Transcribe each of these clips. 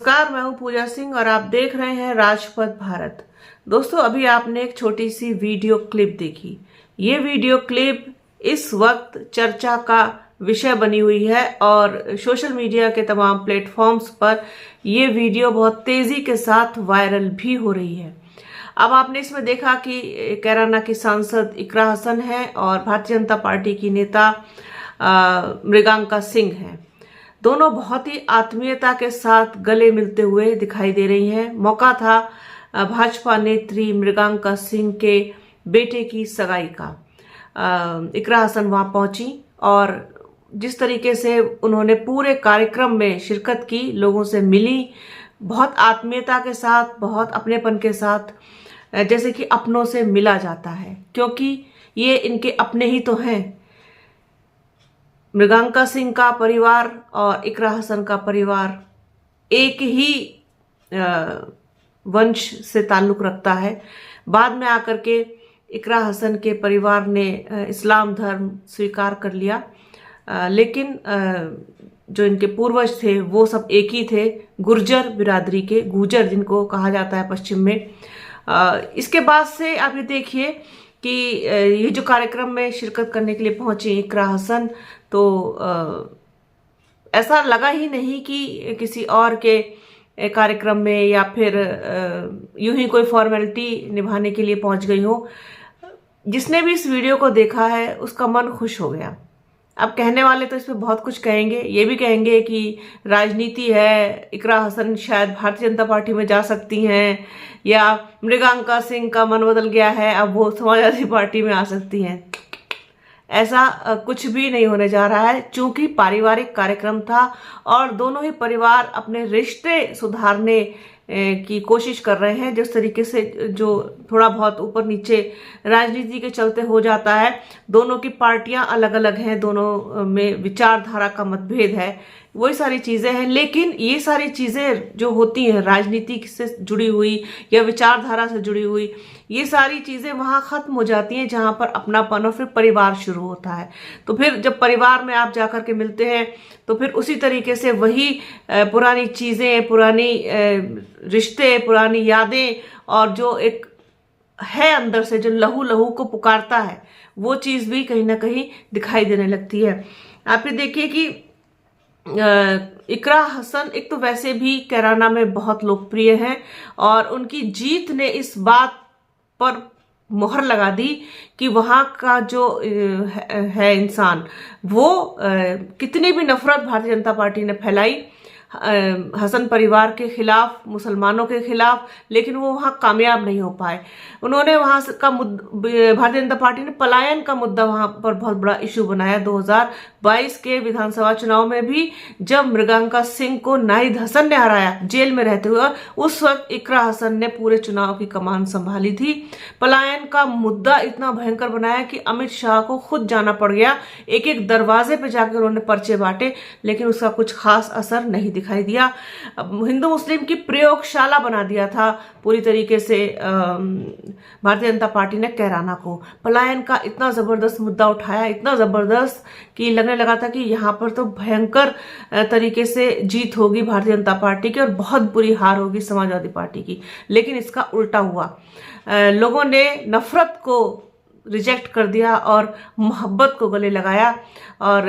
नमस्कार, मैं हूं पूजा सिंह और आप देख रहे हैं राजपथ भारत। दोस्तों, अभी आपने एक छोटी सी वीडियो क्लिप देखी। ये वीडियो क्लिप इस वक्त चर्चा का विषय बनी हुई है और सोशल मीडिया के तमाम प्लेटफॉर्म्स पर ये वीडियो बहुत तेजी के साथ वायरल भी हो रही है। अब आपने इसमें देखा कि कैराना की सांसद इकरा हसन है और भारतीय जनता पार्टी की नेता मृगांका सिंह हैं। दोनों बहुत ही आत्मीयता के साथ गले मिलते हुए दिखाई दे रही हैं। मौका था भाजपा नेत्री मृगांका सिंह के बेटे की सगाई का। इकरा हसन वहां पहुंची और जिस तरीके से उन्होंने पूरे कार्यक्रम में शिरकत की, लोगों से मिली, बहुत आत्मीयता के साथ, बहुत अपनेपन के साथ, जैसे कि अपनों से मिला जाता है, क्योंकि ये इनके अपने ही तो हैं। मृगांका सिंह का परिवार और इकरा हसन का परिवार एक ही वंश से ताल्लुक रखता है। बाद में आकर के इकरा हसन के परिवार ने इस्लाम धर्म स्वीकार कर लिया, लेकिन जो इनके पूर्वज थे वो सब एक ही थे, गुर्जर बिरादरी के, गुर्जर जिनको कहा जाता है पश्चिम में। इसके बाद से आप ये देखिए कि ये जो कार्यक्रम में शिरकत करने के लिए पहुंची इकरा हसन, तो ऐसा लगा ही नहीं कि किसी और के कार्यक्रम में या फिर यूं ही कोई फॉर्मेलिटी निभाने के लिए पहुंच गई हो। जिसने भी इस वीडियो को देखा है उसका मन खुश हो गया। अब कहने वाले तो इस पर बहुत कुछ कहेंगे, ये भी कहेंगे कि राजनीति है, इकरा हसन शायद भारतीय जनता पार्टी में जा सकती हैं, या मृगांका सिंह का मन बदल गया है, अब वो समाजवादी पार्टी में आ सकती हैं। ऐसा कुछ भी नहीं होने जा रहा है, क्योंकि पारिवारिक कार्यक्रम था और दोनों ही परिवार अपने रिश्ते सुधारने की कोशिश कर रहे हैं। जिस तरीके से जो थोड़ा बहुत ऊपर नीचे राजनीति के चलते हो जाता है, दोनों की पार्टियां अलग अलग हैं, दोनों में विचारधारा का मतभेद है, वही सारी चीजें हैं। लेकिन ये सारी चीजें जो होती हैं राजनीति से जुड़ी हुई या विचारधारा से जुड़ी हुई, ये सारी चीजें वहां खत्म हो जाती हैं जहां पर अपनापन और फिर परिवार शुरू होता है। तो फिर जब परिवार में आप जाकर के मिलते हैं तो फिर उसी तरीके से वही पुरानी चीजें, पुरानी रिश्ते, पुरानी यादें और जो एक है अंदर से जो लहू लहू को पुकारता है, वो चीज भी कहीं ना कहीं दिखाई देने लगती है। आप ये देखिए कि इकरा हसन एक तो वैसे भी कैराना में बहुत लोकप्रिय हैं और उनकी जीत ने इस बात पर मोहर लगा दी कि वहां का जो है इंसान, वो कितनी भी नफरत भारतीय जनता पार्टी ने फैलाई हसन परिवार के खिलाफ, मुसलमानों के खिलाफ, लेकिन वो वहां कामयाब नहीं हो पाए। उन्होंने वहां का भारतीय जनता पार्टी ने पलायन का मुद्दा वहां पर बहुत बड़ा इशू बनाया। 2022 के विधानसभा चुनाव में भी जब मृगांका सिंह को नाहिद हसन ने हराया जेल में रहते हुए, और उस वक्त इकरा हसन ने पूरे चुनाव की कमान संभाली थी। पलायन का मुद्दा इतना भयंकर बनाया कि अमित शाह को खुद जाना पड़ गया, एक एक दरवाजे पे जाकर उन्होंने पर्चे बांटे, लेकिन उसका कुछ खास असर नहीं दिखाई दिया। हिंदू मुस्लिम की प्रयोगशाला बना दिया था पूरी तरीके से भारतीय जनता पार्टी ने कैराना को। पलायन का इतना जबरदस्त मुद्दा उठाया, इतना जबरदस्त कि लगने लगा था कि यहाँ पर तो भयंकर तरीके से जीत होगी भारतीय जनता पार्टी की और बहुत बुरी हार होगी समाजवादी पार्टी की। लेकिन इसका उल्टा हुआ, लोगों ने नफरत को रिजेक्ट कर दिया और मोहब्बत को गले लगाया और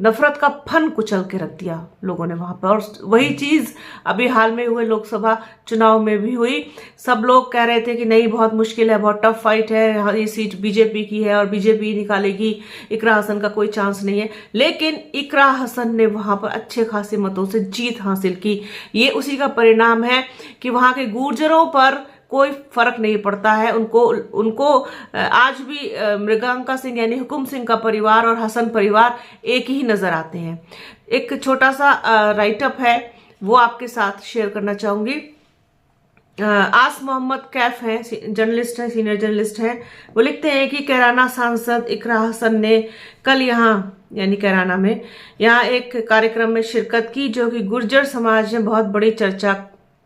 नफरत का फन कुचल के रख दिया लोगों ने वहां पर। और वही चीज अभी हाल में हुए लोकसभा चुनाव में भी हुई। सब लोग कह रहे थे कि नहीं, बहुत मुश्किल है, बहुत टफ फाइट है, ये सीट बीजेपी की है और बीजेपी निकालेगी, इकरा हसन का कोई चांस नहीं है। लेकिन इकरा हसन ने वहां पर अच्छे खासे मतों से जीत हासिल की। ये उसी का परिणाम है कि वहां के गुर्जरों पर कोई फर्क नहीं पड़ता है। उनको आज भी मृगांका सिंह यानी हुकुम सिंह का परिवार और हसन परिवार एक ही नजर आते हैं। एक छोटा सा राइटअप है, वो आपके साथ शेयर करना चाहूंगी। आस मोहम्मद कैफ हैं, जर्नलिस्ट हैं, सीनियर जर्नलिस्ट हैं। वो लिखते हैं कि कैराना सांसद इकरा हसन ने कल यहाँ यानी कैराना में यहाँ एक कार्यक्रम में शिरकत की जो कि गुर्जर समाज में बहुत बड़ी चर्चा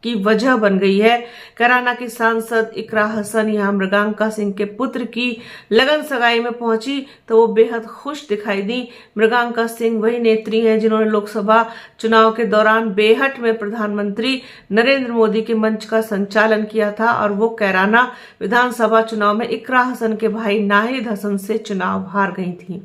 की वजह बन गई है। कैराना की सांसद इकरा हसन यहाँ मृगांका सिंह के पुत्र की लगन सगाई में पहुंची तो वो बेहद खुश दिखाई दी। मृगांका सिंह वही नेत्री हैं जिन्होंने लोकसभा चुनाव के दौरान बेहट में प्रधानमंत्री नरेंद्र मोदी के मंच का संचालन किया था और वो कैराना विधानसभा चुनाव में इकरा हसन के भाई नाहिद हसन से चुनाव हार गई थी।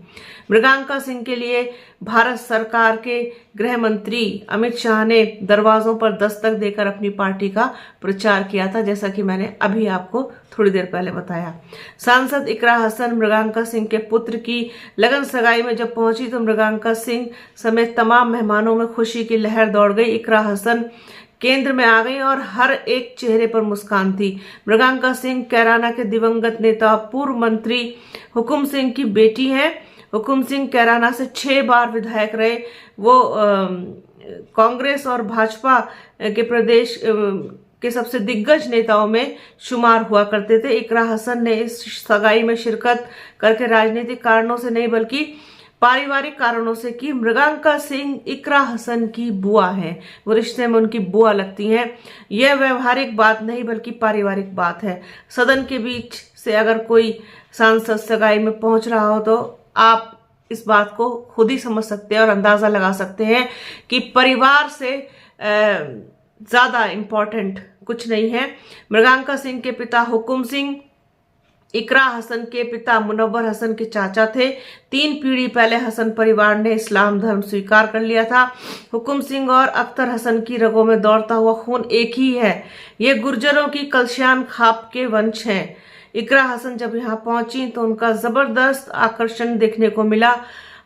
मृगांका सिंह के लिए भारत सरकार के गृह मंत्री अमित शाह ने दरवाजों पर दस्तक देकर अपनी पार्टी का प्रचार किया था, जैसा कि मैंने अभी आपको थोड़ी देर पहले बताया। सांसद इकरा हसन मृगांका सिंह के पुत्र की लगन सगाई में जब पहुंची तो मृगांका सिंह समेत तमाम मेहमानों में खुशी की लहर दौड़ गई। इकरा हसन केंद्र में आ गई और हर एक चेहरे पर मुस्कान थी। मृगांका सिंह कैराना के दिवंगत नेता पूर्व मंत्री हुकुम सिंह की बेटी हैं। हुकुम सिंह कैराना से 6 बार विधायक रहे। वो कांग्रेस और भाजपा के प्रदेश के सबसे दिग्गज नेताओं में शुमार हुआ करते थे। इकरा हसन ने इस सगाई में शिरकत करके राजनीतिक कारणों से नहीं बल्कि पारिवारिक कारणों से की। मृगांका सिंह इकरा हसन की बुआ है, वो रिश्ते में उनकी बुआ लगती हैं। यह व्यवहारिक बात नहीं बल्कि पारिवारिक बात है। सदन के बीच से अगर कोई सांसद सगाई में पहुंच रहा हो तो आप इस बात को खुद ही समझ सकते हैं और अंदाजा लगा सकते हैं कि परिवार से ज्यादा इम्पोर्टेंट कुछ नहीं है। मृगांका सिंह के पिता हुकुम सिंह इकरा हसन के पिता मुनव्वर हसन के चाचा थे। 3 पीढ़ी पहले हसन परिवार ने इस्लाम धर्म स्वीकार कर लिया था। हुकुम सिंह और अख्तर हसन की रगों में दौड़ता हुआ खून एक ही है। ये गुर्जरों की कलशियान खाप के वंश हैं। इकरा हसन जब यहाँ पहुंची तो उनका जबरदस्त आकर्षण देखने को मिला।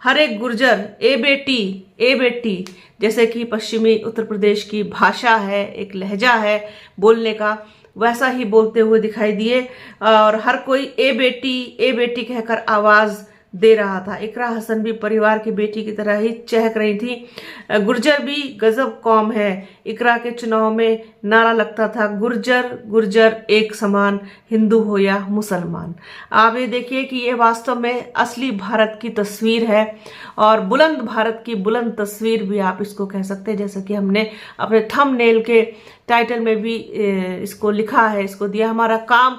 हर एक गुर्जर ए बेटी जैसे कि पश्चिमी उत्तर प्रदेश की भाषा है, एक लहजा है बोलने का, वैसा ही बोलते हुए दिखाई दिए और हर कोई ए बेटी कहकर आवाज दे रहा था। इकरा हसन भी परिवार की बेटी की तरह ही चहक रही थी। गुर्जर भी गजब कौम है। इकरा के चुनाव में नारा लगता था, गुर्जर एक समान, हिंदू हो या मुसलमान। आप ये देखिए कि ये वास्तव में असली भारत की तस्वीर है और बुलंद भारत की बुलंद तस्वीर भी आप इसको कह सकते हैं। जैसा कि हमने अपने थंबनेल के टाइटल में भी इसको लिखा है, इसको दिया। हमारा काम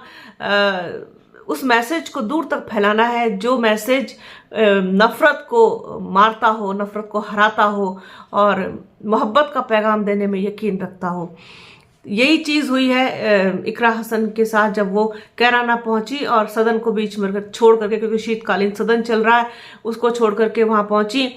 उस मैसेज को दूर तक फैलाना है जो मैसेज नफरत को मारता हो, नफरत को हराता हो और मोहब्बत का पैगाम देने में यकीन रखता हो। यही चीज हुई है इकरा हसन के साथ जब वो कैराना पहुंची और सदन को बीच में छोड़ करके, क्योंकि शीतकालीन सदन चल रहा है, उसको छोड़ करके वहां पहुंची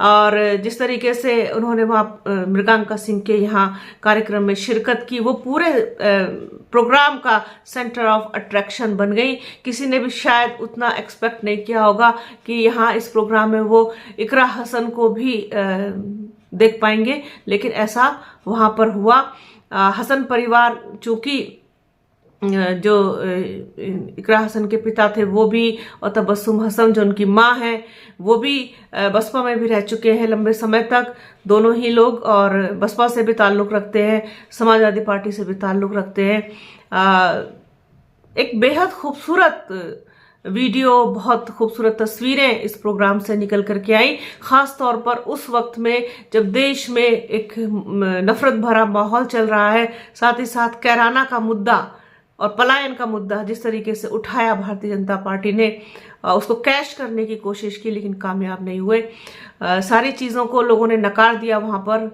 और जिस तरीके से उन्होंने वहां मृगांका सिंह के यहाँ कार्यक्रम में शिरकत की, वो पूरे प्रोग्राम का सेंटर ऑफ अट्रैक्शन बन गई। किसी ने भी शायद उतना एक्सपेक्ट नहीं किया होगा कि यहाँ इस प्रोग्राम में वो इकरा हसन को भी देख पाएंगे, लेकिन ऐसा वहां पर हुआ। हसन परिवार चूंकि जो इकरा हसन के पिता थे वो भी और तबस्सुम हसन जो उनकी माँ है वो भी बसपा में भी रह चुके हैं लंबे समय तक, दोनों ही लोग, और बसपा से भी ताल्लुक़ रखते हैं, समाजवादी पार्टी से भी ताल्लुक़ रखते हैं। एक बेहद खूबसूरत वीडियो, बहुत खूबसूरत तस्वीरें इस प्रोग्राम से निकल करके आई, खास तौर पर उस वक्त में जब देश में एक नफरत भरा माहौल चल रहा है। साथ ही साथ कैराना का मुद्दा और पलायन का मुद्दा जिस तरीके से उठाया भारतीय जनता पार्टी ने, उसको कैश करने की कोशिश की लेकिन कामयाब नहीं हुए। सारी चीज़ों को लोगों ने नकार दिया, वहाँ पर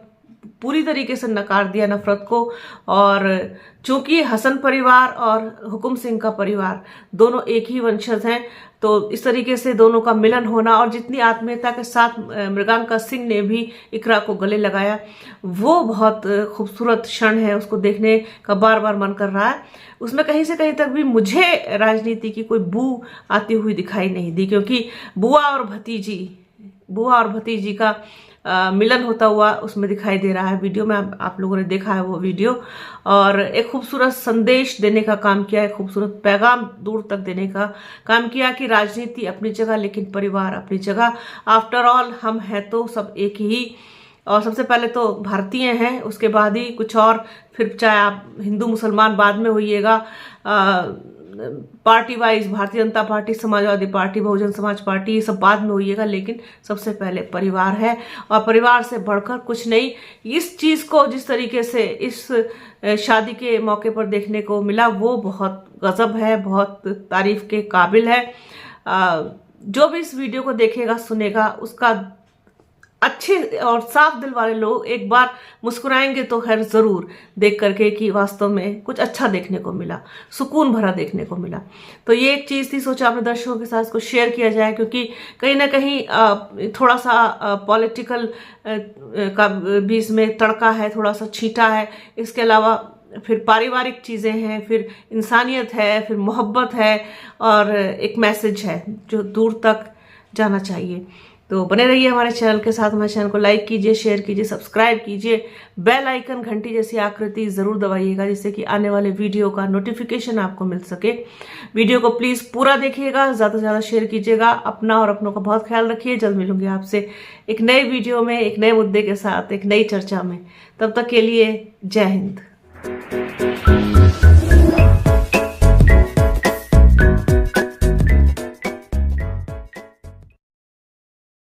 पूरी तरीके से नकार दिया नफरत को। और चूंकि हसन परिवार और हुकुम सिंह का परिवार दोनों एक ही वंशज हैं, तो इस तरीके से दोनों का मिलन होना और जितनी आत्मीयता के साथ मृगांका सिंह ने भी इकरा को गले लगाया, वो बहुत खूबसूरत क्षण है, उसको देखने का बार बार मन कर रहा है। उसमें कहीं से कहीं तक भी मुझे राजनीति की कोई बू आती हुई दिखाई नहीं दी, क्योंकि बुआ और भतीजी का मिलन होता हुआ उसमें दिखाई दे रहा है। वीडियो में आप लोगों ने देखा है वो वीडियो, और एक खूबसूरत संदेश देने का काम किया है, खूबसूरत पैगाम दूर तक देने का काम किया कि राजनीति अपनी जगह लेकिन परिवार अपनी जगह। आफ्टर ऑल हम हैं तो सब एक ही, और सबसे पहले तो भारतीय हैं, उसके बाद ही कुछ और, फिर चाहे आप हिंदू मुसलमान बाद में होइएगा। Party wise Bharatiya Janata party, Samajwadi party, Bahujan Samaj party, ये सब बाद में होइएगा, लेकिन सबसे पहले परिवार है और परिवार से बढ़कर कुछ नहीं। इस चीज को जिस तरीके से इस शादी के मौके पर देखने को मिला वो बहुत गजब है, बहुत तारीफ के काबिल है। जो भी इस वीडियो को देखेगा सुनेगा उसका अच्छे और साफ दिल वाले लोग एक बार मुस्कुराएंगे तो खैर जरूर देख करके कि वास्तव में कुछ अच्छा देखने को मिला, सुकून भरा देखने को मिला। तो ये एक चीज थी, सोचा अपने दर्शकों के साथ इसको शेयर किया जाए, क्योंकि कहीं ना कहीं थोड़ा सा पॉलिटिकल का भी इसमें तड़का है, थोड़ा सा छींटा है। इसके अलावा फिर पारिवारिक चीजें हैं, फिर इंसानियत है, फिर मोहब्बत है और एक मैसेज है जो दूर तक जाना चाहिए। तो बने रहिए हमारे चैनल के साथ। हमारे चैनल को लाइक कीजिए, शेयर कीजिए, सब्सक्राइब कीजिए, बेल आइकन घंटी जैसी आकृति जरूर दबाइएगा जिससे कि आने वाले वीडियो का नोटिफिकेशन आपको मिल सके। वीडियो को प्लीज पूरा देखिएगा, ज्यादा से ज्यादा शेयर कीजिएगा। अपना और अपनों का बहुत ख्याल रखिए। जल्द मिलूंगी आपसे एक नए वीडियो में, एक नए मुद्दे के साथ, एक नई चर्चा में। तब तक के लिए जय हिंद।